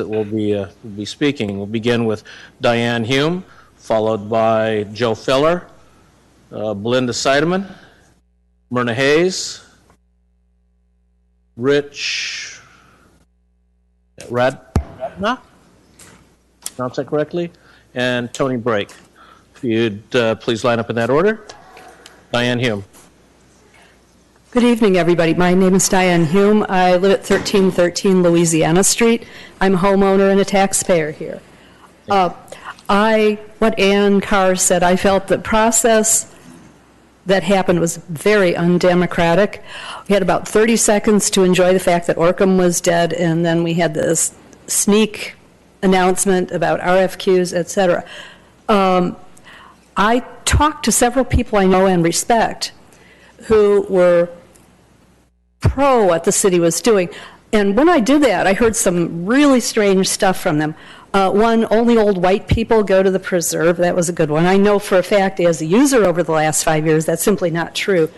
that will be speaking. We'll begin with Diane Hume, followed by Joe Feller, Belinda Seidemann, Myrna Hayes, Rich Radna, pronounce that correctly, and Tony Brake. If you'd please line up in that order. Diane Hume. Good evening, everybody. My name is Diane Hume. I live at 1313 Louisiana Street. I'm a homeowner and a taxpayer here. What Ann Carr said, I felt the process that happened was very undemocratic. We had about 30 seconds to enjoy the fact that Orcam was dead, and then we had this sneak announcement about RFQs, etc. I talked to several people I know and respect who were pro what the city was doing. And when I did that, I heard some really strange stuff from them. One, only old white people go to the preserve. That was a good one. I know for a fact, as a user over the last 5 years, that's simply not true.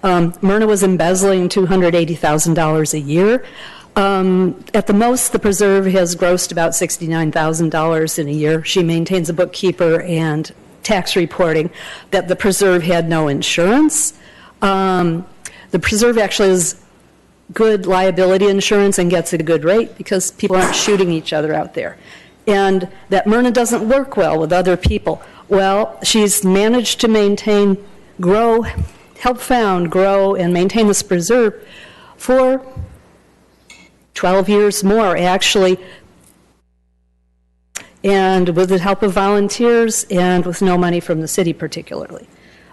Myrna was embezzling $280,000 a year. At the most, the preserve has grossed about $69,000 in a year. She maintains a bookkeeper and tax reporting. That the preserve had no insurance. The preserve actually is good liability insurance and gets a good rate because people aren't shooting each other out there. And that Myrna doesn't work well with other people. Well, she's managed to maintain, grow, help found, grow, and maintain this preserve for 12 years more, actually, and with the help of volunteers and with no money from the city particularly.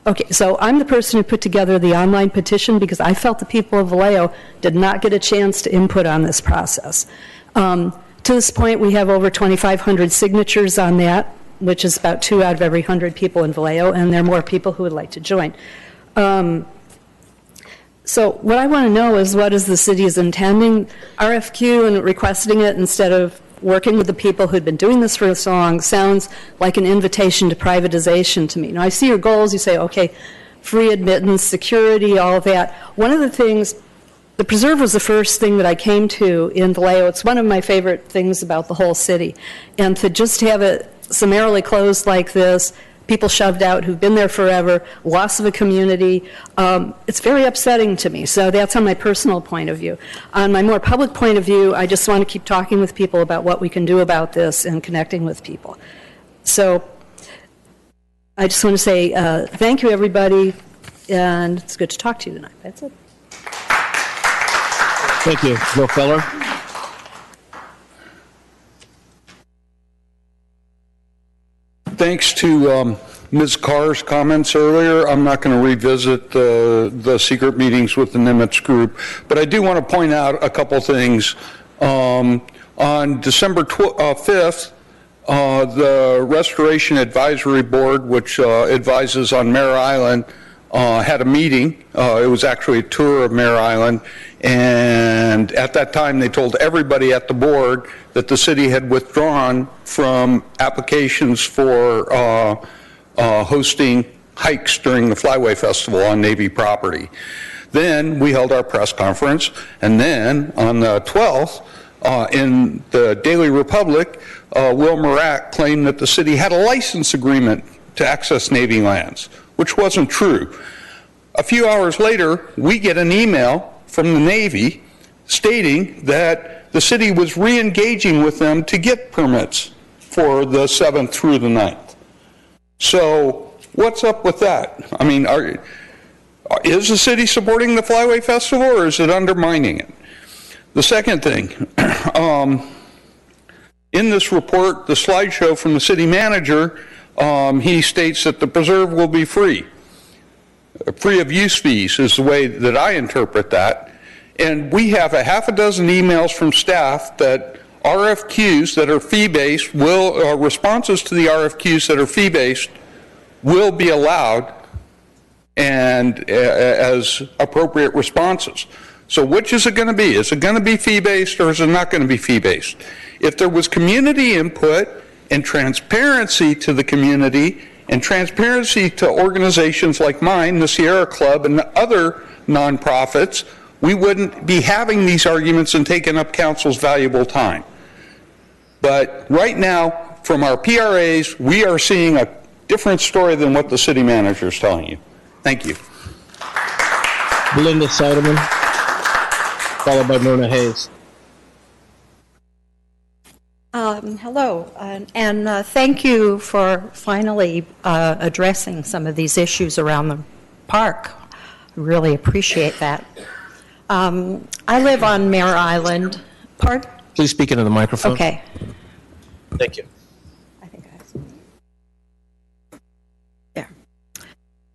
Okay, so I'm the person who put together the online petition because I felt the people of Vallejo did not get a chance to input on this process. To this point, we have over 2,500 signatures on that, which is about 2 out of every 100 people in Vallejo, and there are more people who would like to join. So what I want to know is what is the city is intending, RFQ and requesting it instead of working with the people who'd been doing this for so long sounds like an invitation to privatization to me. Now, I see your goals. You say, okay, free admittance, security, all of that. One of the things, the preserve was the first thing that I came to in Vallejo. It's one of my favorite things about the whole city. And to just have it summarily closed like this, people shoved out who've been there forever, loss of a community, it's very upsetting to me. So that's on my personal point of view. On my more public point of view, I just want to keep talking with people about what we can do about this and connecting with people. So I just want to say thank you, everybody, and it's good to talk to you tonight. That's it. Thank you, Joe Feller. Thanks to Ms. Carr's comments earlier. I'm not going to revisit the secret meetings with the Nimitz group, but I do want to point out a couple things. On December 5th, the Restoration Advisory Board, which advises on Mare Island, had a meeting. It was actually a tour of Mare Island, and at that time they told everybody at the board that the city had withdrawn from applications for hosting hikes during the Flyway Festival on Navy property. Then we held our press conference, and then on the 12th, in the Daily Republic, Will Murat claimed that the city had a license agreement to access Navy lands, which wasn't true. A few hours later, we get an email from the Navy stating that the city was re-engaging with them to get permits for the 7th through the 9th. So what's up with that? I mean, is the city supporting the Flyway Festival or is it undermining it? The second thing, in this report, the slideshow from the city manager, he states that the preserve will be free. Free of use fees is the way that I interpret that. And we have a half a dozen emails from staff that RFQs that are fee-based will, responses to the RFQs that are fee-based will be allowed and as appropriate responses. So which is it going to be? Is it going to be fee-based or is it not going to be fee-based? If there was community input and transparency to the community and transparency to organizations like mine, the Sierra Club, and other nonprofits, we wouldn't be having these arguments and taking up council's valuable time. But right now, from our PRAs, we are seeing a different story than what the city manager is telling you. Thank you. Belinda Seidemann, followed by Myrna Hayes. Hello, and thank you for finally addressing some of these issues around the park. I really appreciate that. I live on Mare Island. Pardon? Please speak into the microphone. Okay. Thank you. I think I have. There.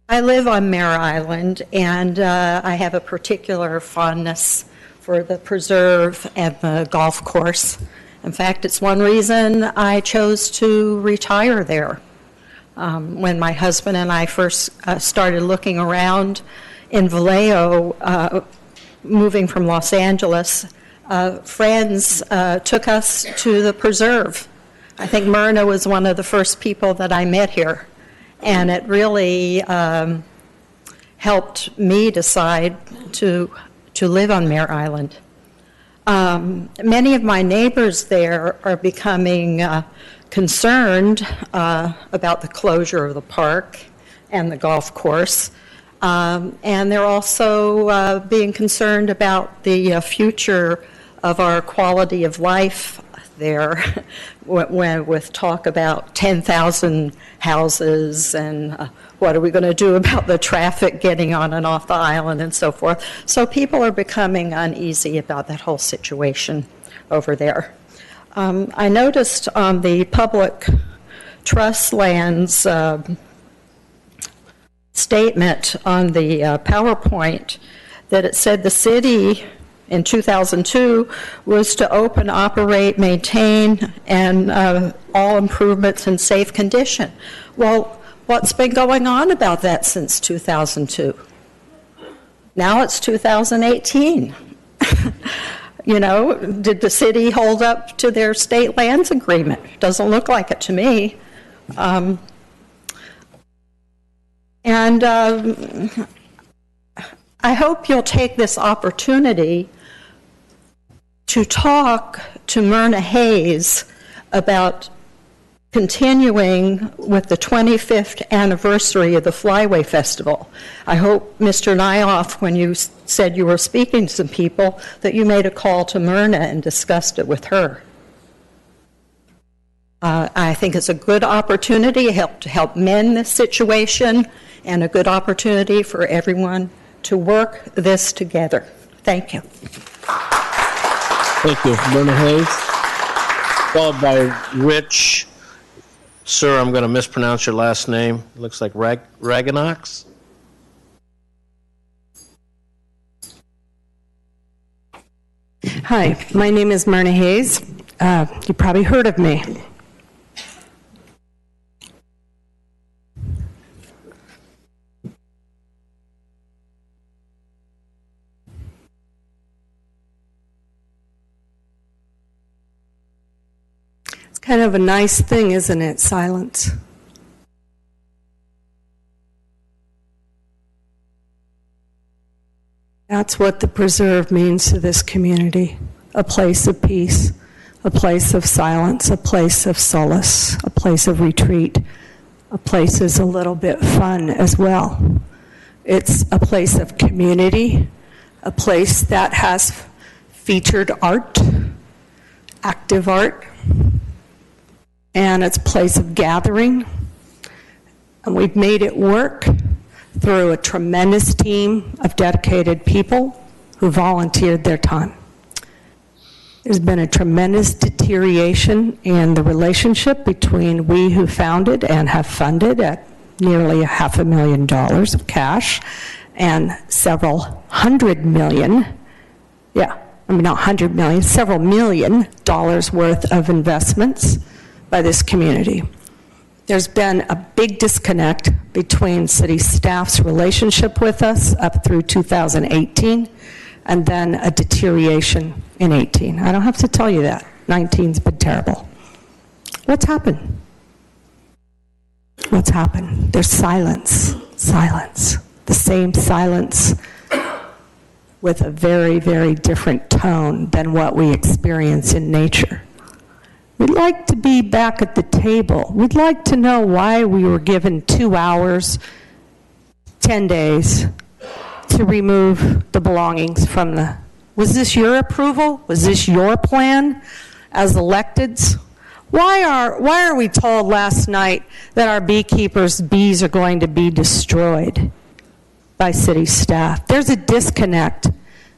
I live on Mare Island, and I have a particular fondness for the preserve and the golf course. In fact, it's one reason I chose to retire there. When my husband and I first started looking around in Vallejo, moving from Los Angeles, friends took us to the preserve. I think Myrna was one of the first people that I met here, and it really helped me decide to live on Mare Island. Many of my neighbors there are becoming concerned about the closure of the park and the golf course. And they're also being concerned about the future of our quality of life there, with talk about 10,000 houses and what are we going to do about the traffic getting on and off the island and so forth. So people are becoming uneasy about that whole situation over there. I noticed on the public trust lands statement on the PowerPoint that it said the city in 2002 was to open, operate, maintain, and all improvements in safe condition. Well, what's been going on about that since 2002? Now it's 2018. You know, did the city hold up to their state lands agreement? Doesn't look like it to me. I hope you'll take this opportunity to talk to Myrna Hayes about continuing with the 25th anniversary of the Flyway Festival. I hope, Mr. Nyhoff, when you said you were speaking to some people, that you made a call to Myrna and discussed it with her. I think it's a good opportunity to help mend this situation and a good opportunity for everyone to work this together. Thank you. Thank you. Myrna Hayes, followed by Rich. Sir, I'm going to mispronounce your last name. It looks like Raganox. Hi, my name is Myrna Hayes. You probably heard of me. It's kind of a nice thing, isn't it? Silence. That's what the preserve means to this community. A place of peace, a place of silence, a place of solace, a place of retreat. A place is a little bit fun as well. It's a place of community, a place that has featured art, active art, and it's a place of gathering. And we've made it work through a tremendous team of dedicated people who volunteered their time. There's been a tremendous deterioration in the relationship between we who founded and have funded at nearly $500,000 of cash and several hundred million, not 100 million, several $1 million worth of investments by this community. There's been a big disconnect between city staff's relationship with us up through 2018, and then a deterioration in 18. I don't have to tell you that. 19's been terrible. What's happened? What's happened? There's silence. Silence. The same silence with a very, very different tone than what we experience in nature. We'd like to be back at the table. We'd like to know why we were given 2 hours, 10 days to remove the belongings from the... Was this your approval? Was this your plan as electeds? Why are we told last night that our beekeepers' bees are going to be destroyed by city staff? There's a disconnect,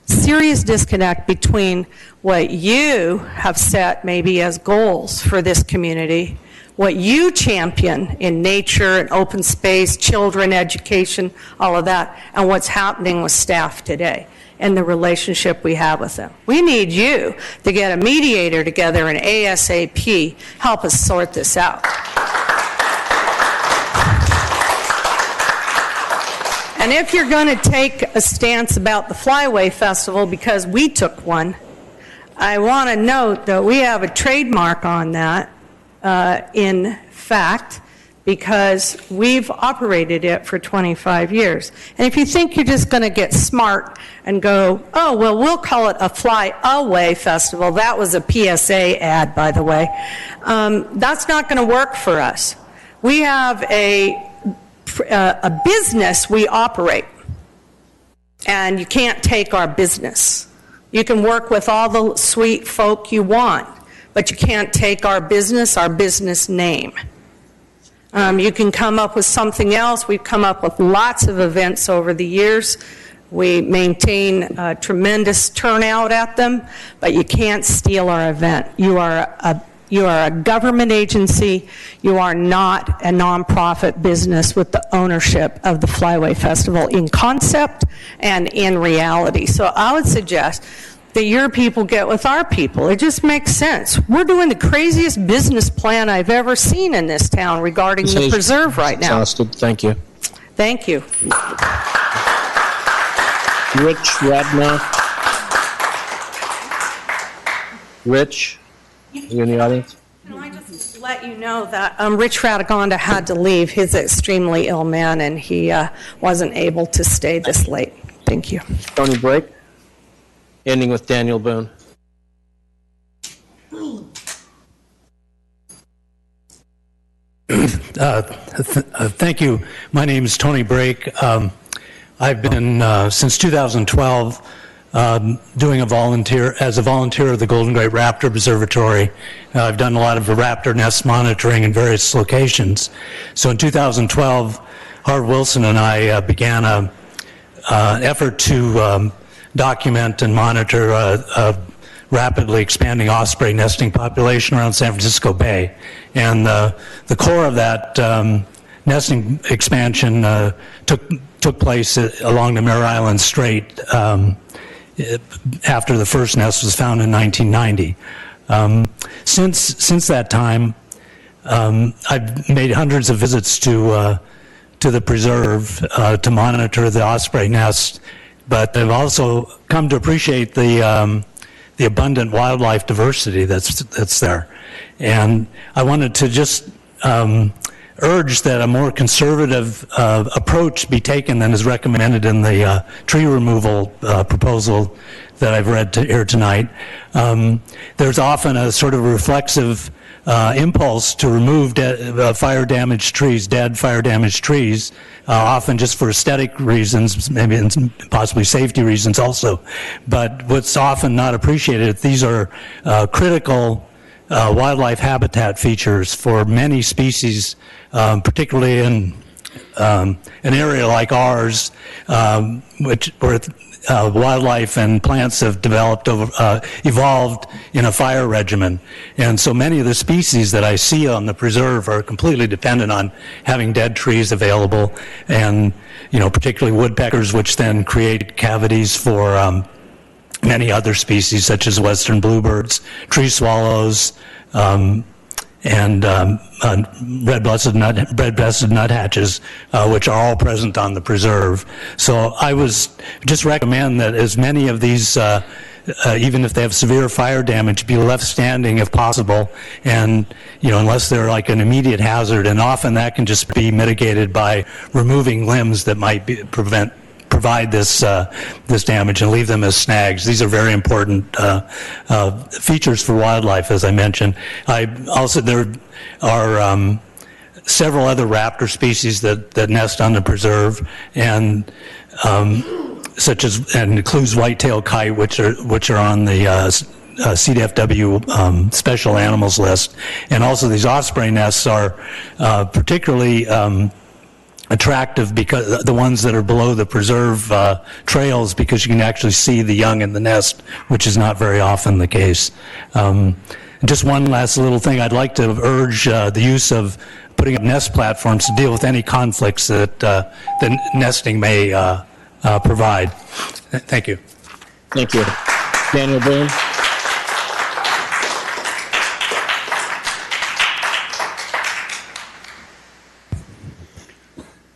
serious disconnect between what you have set maybe as goals for this community, what you champion in nature and open space, children, education, all of that, and what's happening with staff today and the relationship we have with them. We need you to get a mediator together and ASAP help us sort this out. And if you're going to take a stance about the Flyway Festival, because we took one, I want to note that we have a trademark on that, in fact, because we've operated it for 25 years. And if you think you're just going to get smart and go, oh, well, we'll call it a Fly-Away Festival. That was a PSA ad, by the way. That's not going to work for us. We have a business we operate, and you can't take our business. You can work with all the sweet folk you want, but you can't take our business name. You can come up with something else. We've come up with lots of events over the years. We maintain a tremendous turnout at them, but you can't steal our event. You are a government agency. You are not a nonprofit business with the ownership of the Flyway Festival in concept and in reality. So I would suggest that your people get with our people. It just makes sense. We're doing the craziest business plan I've ever seen in this town regarding the preserve right now. Exhausted. Thank you. Thank you. Rich Radna. Rich, you in the audience? Can I just let you know that Rich Radagonda had to leave. He's an extremely ill man, and he wasn't able to stay this late. Thank you. Tony Brake, ending with Daniel Boone. Thank you. My name is Tony Brake. I've been, since 2012, doing as a volunteer of the Golden Gate Raptor Observatory. I've done a lot of raptor nest monitoring in various locations. So in 2012, Harv Wilson and I began an effort to document and monitor a rapidly expanding osprey nesting population around San Francisco Bay. And the core of that nesting expansion took place along the Mare Island Strait after the first nest was found in 1990. Since that time, I've made hundreds of visits to the preserve to monitor the osprey nest, but I've also come to appreciate the abundant wildlife diversity that's there. And I wanted to just urge that a more conservative approach be taken than is recommended in the tree removal proposal that I've read here tonight. There's often a sort of reflexive impulse to remove fire-damaged trees, dead fire-damaged trees, often just for aesthetic reasons, maybe and possibly safety reasons also. But what's often not appreciated, these are critical wildlife habitat features for many species, particularly in an area like ours, where wildlife and plants have evolved in a fire regimen. And so many of the species that I see on the preserve are completely dependent on having dead trees available, and particularly woodpeckers, which then create cavities for many other species such as western bluebirds, tree swallows, and red-breasted nuthatches, which are all present on the preserve. So I just recommend that as many of these, even if they have severe fire damage, be left standing if possible, and unless they're like an immediate hazard, and often that can just be mitigated by removing limbs that might prevent provide this this damage and leave them as snags. These are very important features for wildlife, as I mentioned. There are several other raptor species that nest on the preserve, and such as, and includes white-tailed kite, which are on the CDFW special animals list. And also these osprey nests are particularly attractive, because the ones that are below the preserve trails, because you can actually see the young in the nest, which is not very often the case. Just one last little thing, I'd like to urge the use of putting up nest platforms to deal with any conflicts that the nesting may provide. Thank you. Thank you. Daniel Boone.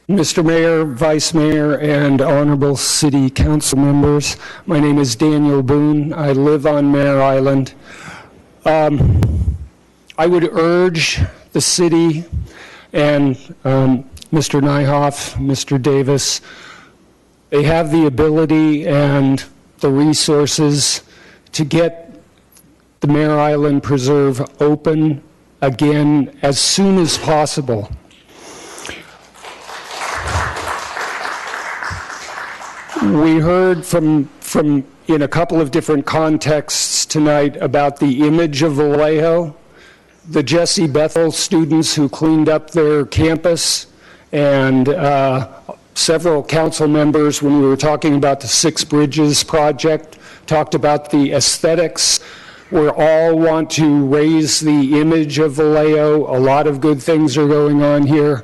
Mr. Mayor, Vice Mayor, and Honorable City Council members, my name is Daniel Boone. I live on Mare Island. I would urge the city and Mr. Nyhoff, Mr. Davis, they have the ability and the resources to get the Mare Island Preserve open again as soon as possible. We heard from in a couple of different contexts tonight about the image of Vallejo, the Jesse Bethel students who cleaned up their campus, and several council members, when we were talking about the Six Bridges project, talked about the aesthetics. We all want to raise the image of Vallejo. A lot of good things are going on here.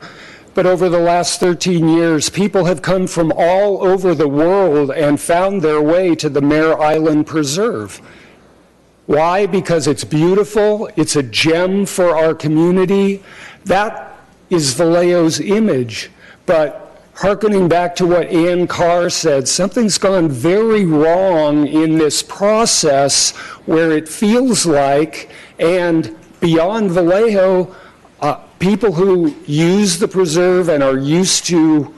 But over the last 13 years, people have come from all over the world and found their way to the Mare Island Preserve. Why? Because it's beautiful, it's a gem for our community. That is Vallejo's image. But hearkening back to what Ann Carr said, something's gone very wrong in this process where it feels like, and beyond Vallejo, people who use the preserve and are used to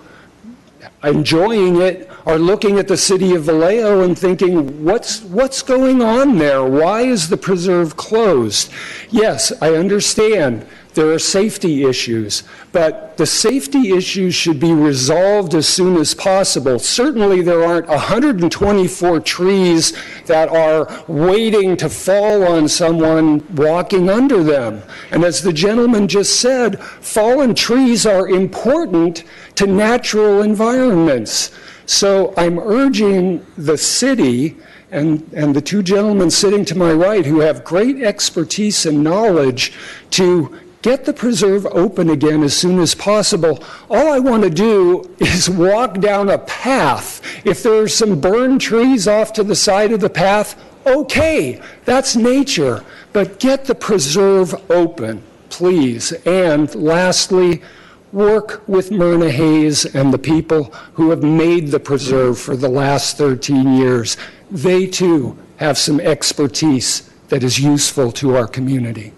enjoying it are looking at the city of Vallejo and thinking, what's going on there? Why is the preserve closed? Yes, I understand there are safety issues, but the safety issues should be resolved as soon as possible. Certainly there aren't 124 trees that are waiting to fall on someone walking under them. And as the gentleman just said, fallen trees are important to natural environments. So I'm urging the city and the two gentlemen sitting to my right who have great expertise and knowledge to get the preserve open again as soon as possible. All I want to do is walk down a path. If there are some burned trees off to the side of the path, okay, that's nature. But get the preserve open, please. And lastly, work with Myrna Hayes and the people who have made the preserve for the last 13 years. They too have some expertise that is useful to our community.